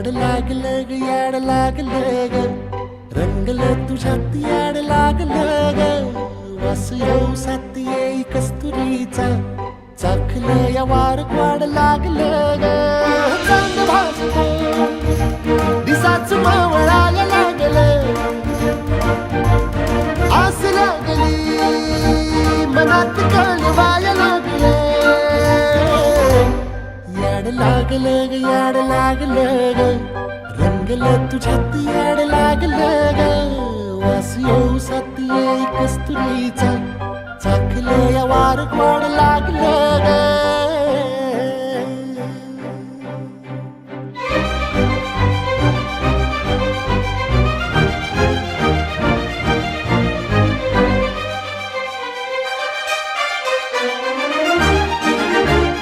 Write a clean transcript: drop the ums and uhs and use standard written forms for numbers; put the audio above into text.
याड लागलं ग याड लागलं ग रंगलं तुझ्यात याड लागलं ग वास येऊ साथ येई कस्तुरीचा चाखलं या वार वाड लागलं ग चांद भासलं दिसाच मावळायला लागलं आस लागली मनात कळवायला लागलं याड लागलं ग याड लागलं ग रंगलं तुझ्यात याड लागलं ग वास येऊ साथ येई कस्तुरीचा चाखलं या वार वाड लागलं ग